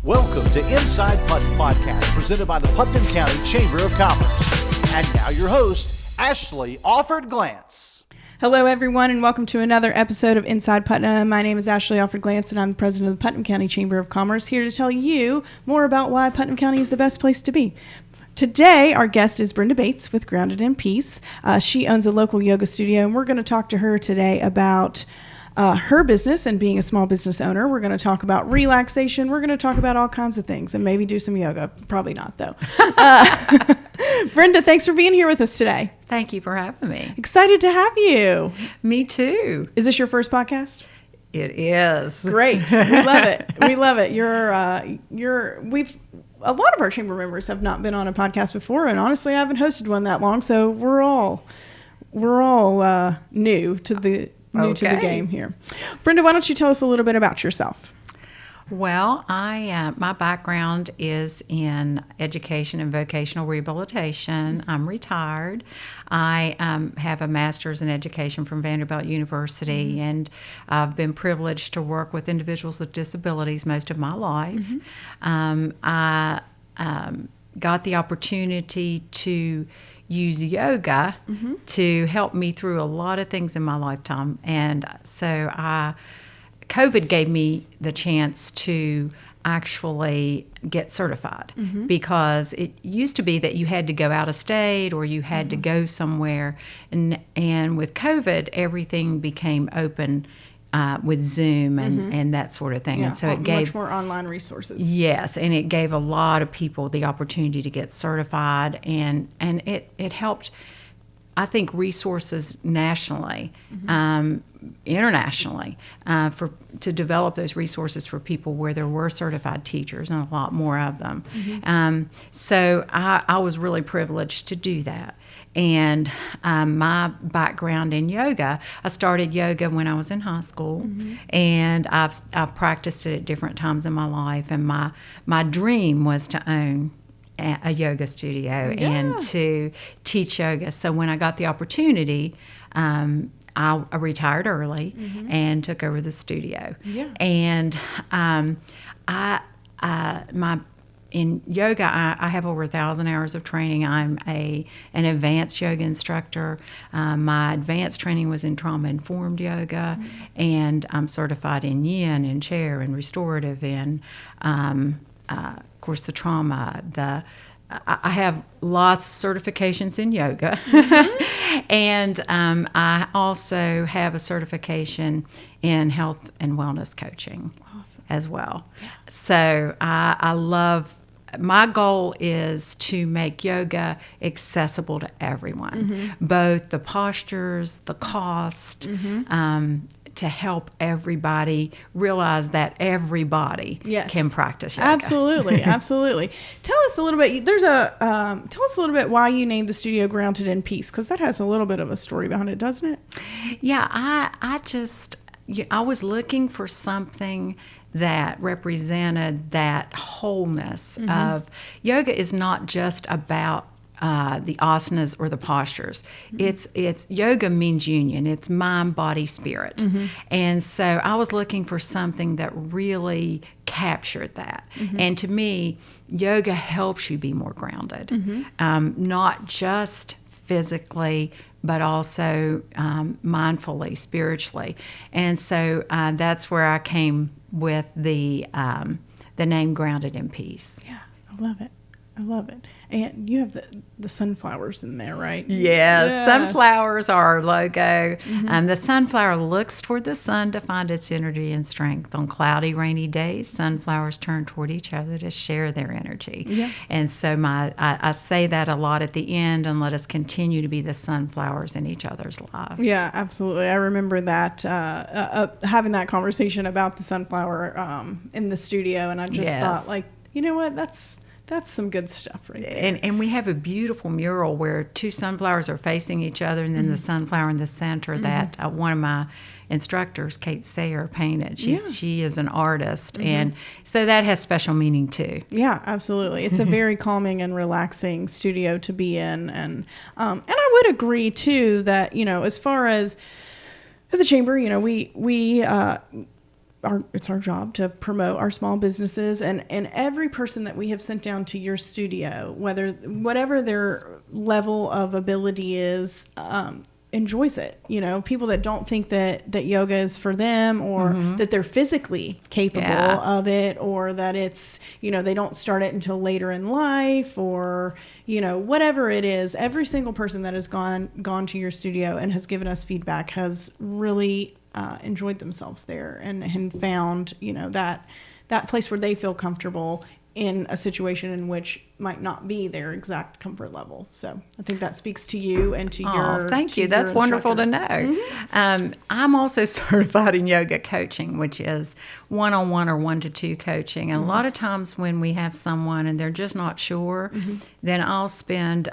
Welcome to Inside Putnam Podcast, presented by the Putnam County Chamber of Commerce. And now your host, Ashley Alford Glantz. Hello, everyone, and welcome to another episode of Inside Putnam. My name is Ashley Alford Glantz, and I'm the president of the Putnam County Chamber of Commerce, here to tell you more about why Putnam County is the best place to be. Today, our guest is Brenda Bates with Grounded in Peace. She owns a local yoga studio, and we're going to talk to her today about her business and being a small business owner. We're going to talk about relaxation. We're going to talk about all kinds of things and maybe do some yoga. Probably not, though. Brenda, thanks for being here with us today. Thank you for having me. Excited to have you. Me too. Is this your first podcast? It is. Great. We love it. We love it. A lot of our chamber members have not been on a podcast before, and honestly, I haven't hosted one that long, so we're all new to the game here. Brenda, why don't you tell us a little bit about yourself? Well, my background is in education and vocational rehabilitation. I'm retired. I have a master's in education from Vanderbilt University, and I've been privileged to work with individuals with disabilities most of my life. I got the opportunity to use yoga to help me through a lot of things in my lifetime, and so COVID gave me the chance to actually get certified, because it used to be that you had to go out of state or you had to go somewhere, and with COVID everything became open with Zoom and that sort of thing. Yeah, and so it gave much more online resources. Yes, and it gave a lot of people the opportunity to get certified, and it helped, I think, resources nationally, internationally, to develop those resources for people where there were certified teachers and a lot more of them. So I was really privileged to do that. And my background in yoga, I started yoga when I was in high school, and I've practiced it at different times in my life. And my dream was to own a yoga studio and to teach yoga. So when I got the opportunity, I retired early and took over the studio. And in yoga, I have over 1,000 hours of training. I'm an advanced yoga instructor. My advanced training was in trauma-informed yoga, and I'm certified in yin and chair and restorative and of course, the trauma. I have lots of certifications in yoga, and I also have a certification in health and wellness coaching as well. So I love. My goal is to make yoga accessible to everyone, both the postures, the cost, to help everybody realize that everybody can practice yoga. Absolutely, absolutely. Tell us a little bit. Tell us a little bit why you named the studio Grounded in Peace, because that has a little bit of a story behind it, doesn't it? Yeah, I was looking for something that represented that wholeness of yoga. Is not just about the asanas or the postures. It's yoga means union. It's mind, body, spirit. And so I was looking for something that really captured that. And to me, yoga helps you be more grounded, not just physically, but also mindfully, spiritually. And so that's where I came with the name Grounded in Peace. Yeah, I love it. I love it. And you have the sunflowers in there, right? Yeah. Sunflowers are our logo. The sunflower looks toward the sun to find its energy and strength. On cloudy, rainy days, sunflowers turn toward each other to share their energy. Yeah. And so I say that a lot at the end, and let us continue to be the sunflowers in each other's lives. Yeah, absolutely. I remember that, having that conversation about the sunflower in the studio, and I just thought, like, you know what, that's some good stuff right there. And we have a beautiful mural where two sunflowers are facing each other, and then the sunflower in the center that one of my instructors, Kate Sayer, painted. She is an artist, and so that has special meaning too. Yeah, absolutely. It's a very calming and relaxing studio to be in, and I would agree too that, as far as the chamber, we our job to promote our small businesses, and every person that we have sent down to your studio, whatever their level of ability is, enjoys it. People that don't think that yoga is for them, or that they're physically capable of it, or that it's, they don't start it until later in life, or, whatever it is. Every single person that has gone to your studio and has given us feedback has really enjoyed themselves there and found, that place where they feel comfortable in a situation in which might not be their exact comfort level. So I think that speaks to you and to your thank you. That's wonderful to know. I'm also certified in yoga coaching, which is one-on-one or 1-to-2 coaching. And a lot of times when we have someone and they're just not sure, then I'll spend,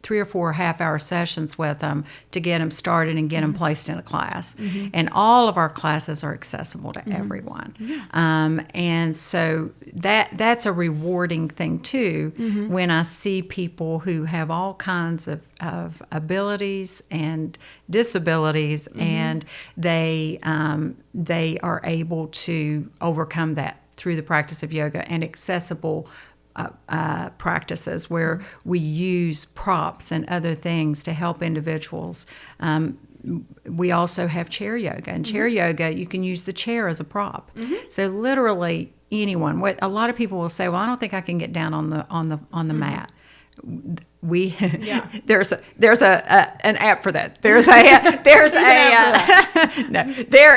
3 or 4 half-hour sessions with them to get them started and get them placed in a class. And all of our classes are accessible to everyone. And so that's a rewarding thing too, when I see people who have all kinds of abilities and disabilities, and they are able to overcome that through the practice of yoga and accessible practices where we use props and other things to help individuals. We also have chair yoga, and chair yoga, you can use the chair as a prop. So literally anyone. What a lot of people will say, well, I don't think I can get down on the mat. There's an app for that. There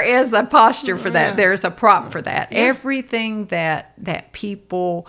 is a posture for that. There's a prop for that. Everything that people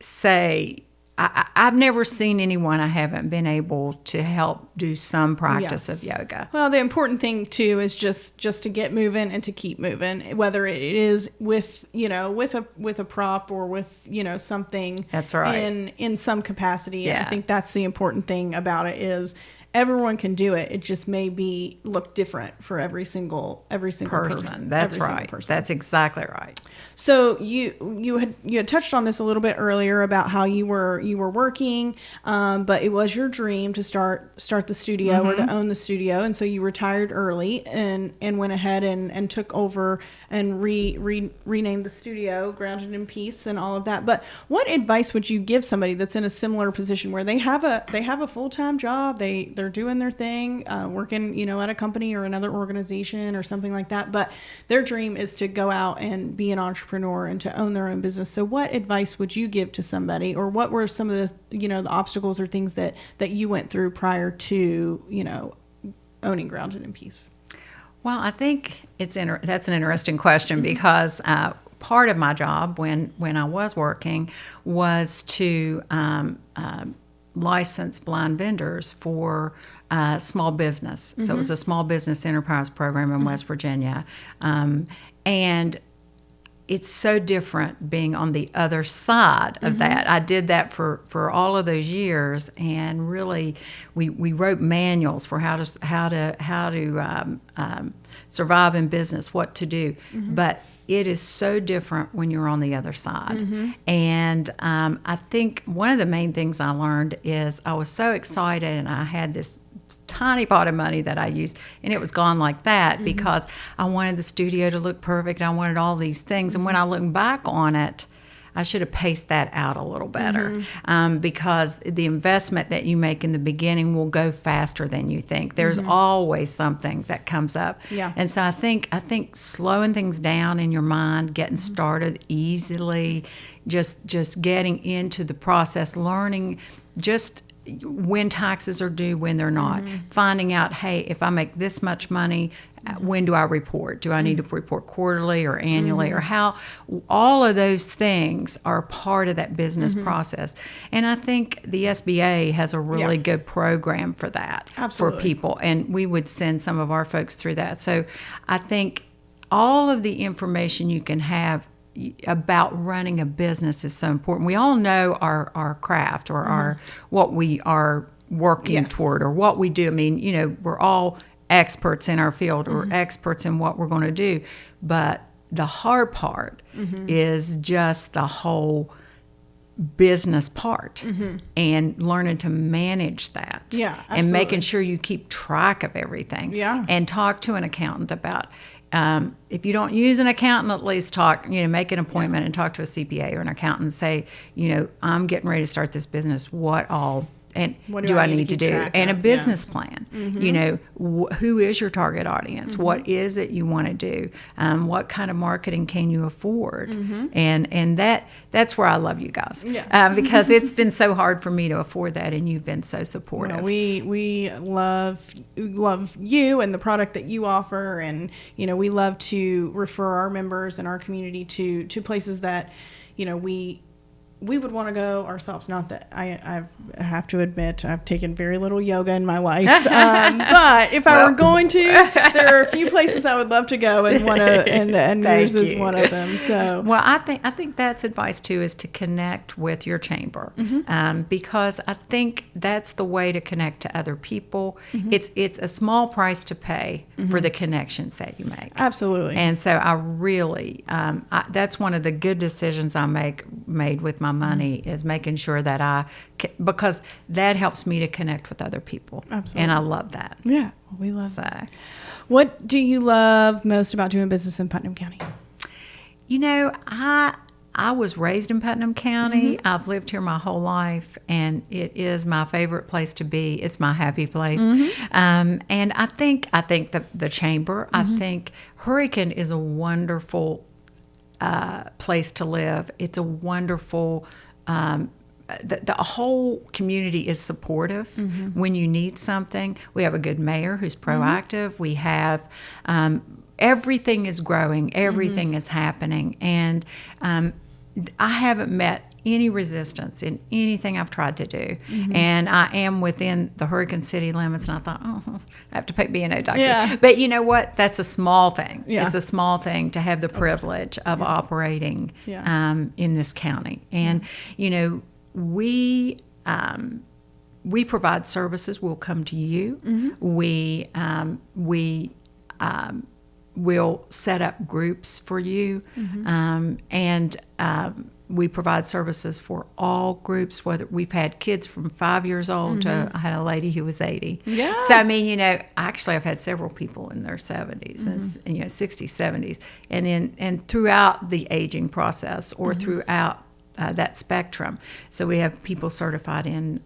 say, I've never seen anyone I haven't been able to help do some practice of yoga. Well, the important thing too is just to get moving and to keep moving, whether it is with a prop or with something. That's right. In some capacity. Yeah. And I think that's the important thing about it is everyone can do it. It just may look different for every single person. That's right. That's exactly right. So you had touched on this a little bit earlier about how you were working, but it was your dream to start the studio or to own the studio, and so you retired early and went ahead and took over and renamed the studio Grounded in Peace and all of that. But what advice would you give somebody that's in a similar position where they have a full-time job, they're doing their thing, working at a company or another organization or something like that, but their dream is to go out and be an entrepreneur and to own their own business? So what advice would you give to somebody, or what were some of the the obstacles or things that you went through prior to owning Grounded in Peace? Well, I think that's an interesting question, because part of my job when I was working was to license blind vendors for small business. So it was a small business enterprise program in West Virginia. And it's so different being on the other side of that. I did that for all of those years, and really we wrote manuals for how to survive in business, what to do. But it is so different when you're on the other side. And I think one of the main things I learned is I was so excited, and I had this tiny pot of money that I used, and it was gone like that because I wanted the studio to look perfect. I wanted all these things. And when I look back on it, I should have paced that out a little better, because the investment that you make in the beginning will go faster than you think. There's always something that comes up. And so I think slowing things down in your mind, getting started easily, just getting into the process, learning just when taxes are due, when they're not, finding out, hey, if I make this much money, when do I report? Do I need to report quarterly or annually, or how? All of those things are part of that business process. And I think the SBA has a really good program for that, for people. And we would send some of our folks through that. So I think all of the information you can have about running a business is so important. We all know our craft or our what we are working toward or what we do. I mean, we're all experts in our field or experts in what we're going to do. But the hard part is just the whole business part and learning to manage that. And making sure you keep track of everything. And talk to an accountant about if you don't use an accountant, at least make an appointment and talk to a CPA or an accountant and say, I'm getting ready to start this business. What all and what do I need to do? And a business Yeah. plan. Who is your target audience? What is it you want to do? What kind of marketing can you afford? And that's where I love you guys, because it's been so hard for me to afford that, and you've been so supportive. Well, we love you and the product that you offer, and we love to refer our members and our community to places that we would want to go ourselves. Not that I have to admit I've taken very little yoga in my life, but if I were going to, there are a few places I would love to go, and yours is one of them. So, well, I think that's advice too, is to connect with your chamber, because I think that's the way to connect to other people. It's a small price to pay for the connections that you make. Absolutely. And so I really, that's one of the good decisions I made with my money, is making sure that because that helps me to connect with other people. Absolutely. And I love that. Yeah, we love that. What do you love most about doing business in Putnam County? I was raised in Putnam County. I've lived here my whole life, and it is my favorite place to be. It's my happy place. And I think the chamber, I think Hurricane is a wonderful place to live. It's a wonderful, the whole community is supportive when you need something. We have a good mayor who's proactive. We have, everything is growing, everything is happening. And I haven't met any resistance in anything I've tried to do. And I am within the Hurricane City limits, and I thought, I have to pay B&O taxes. Yeah. But you know what? That's a small thing. Yeah. It's a small thing to have the privilege of operating in this county. And, we provide services. We'll come to you. We will set up groups for you. And we provide services for all groups, whether we've had kids from 5 years old to, I had a lady who was 80. Yeah. So, I mean, actually I've had several people in their 70s and 60s, 70s. And throughout the aging process or throughout that spectrum. So we have people certified in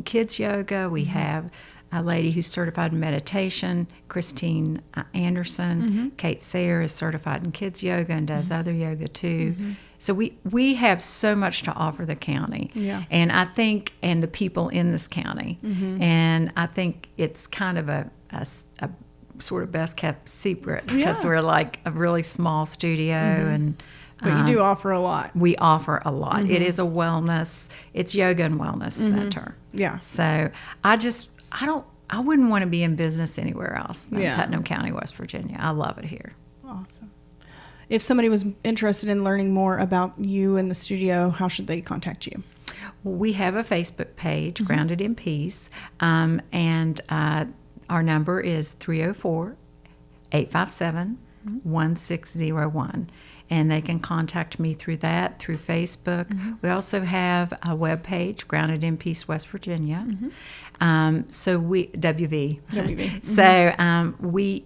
kids yoga. We have a lady who's certified in meditation, Christine Anderson. Kate Sayre is certified in kids yoga and does other yoga too. So we have so much to offer the county. Yeah. And I think, and the people in this county. And I think it's kind of a sort of best kept secret, because we're like a really small studio and But you do offer a lot. we offer a lot. It is it's yoga and wellness center. Yeah. So I wouldn't want to be in business anywhere else than Putnam County, West Virginia. I love it here. Awesome. If somebody was interested in learning more about you and the studio, how should they contact you? Well, we have a Facebook page, Grounded in Peace, and our number is 304-857-1601. And they can contact me through that, through Facebook. We also have a webpage, Grounded in Peace, West Virginia. So WV. So we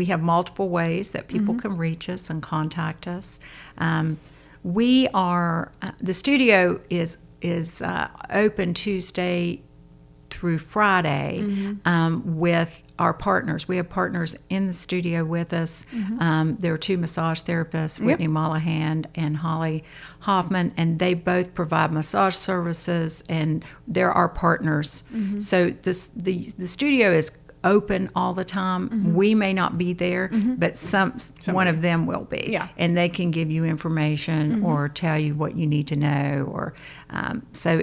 have multiple ways that people can reach us and contact us. We are the studio is open Tuesday through Friday with our partners. We have partners in the studio with us. There are two massage therapists, Whitney Mollahan and Holly Hoffman, and they both provide massage services, and they're our partners. So the studio is open all the time. We may not be there, but one of them will be. Yeah. And they can give you information or tell you what you need to know, or so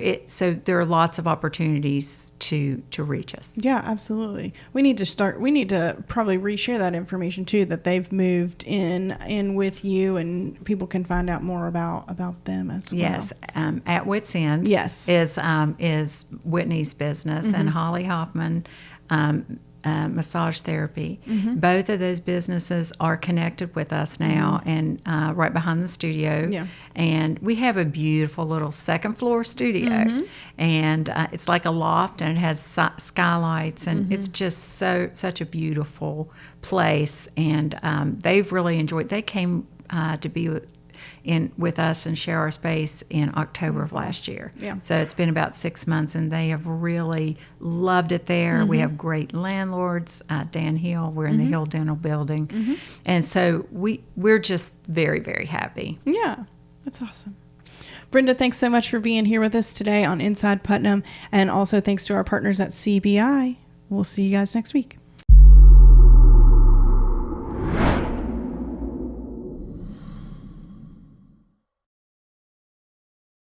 there are lots of opportunities to reach us. Yeah, absolutely. We need to probably reshare that information too, that they've moved in with you, and people can find out more about them as well. Yes, At Wits End is Whitney's business, and Holly Hoffman massage therapy. Both of those businesses are connected with us now, and right behind the studio. Yeah. And we have a beautiful little second floor studio, and it's like a loft, and it has skylights, and it's just such a beautiful place. And they've really enjoyed. They came to be with us and share our space in October of last year. Yeah. So it's been about 6 months, and they have really loved it there. We have great landlords, Dan Hill. We're in the Hill Dental Building, and so we're just very, very happy. Yeah, that's awesome. Brenda, thanks so much for being here with us today on Inside Putnam, and also thanks to our partners at CBI. We'll see you guys next week.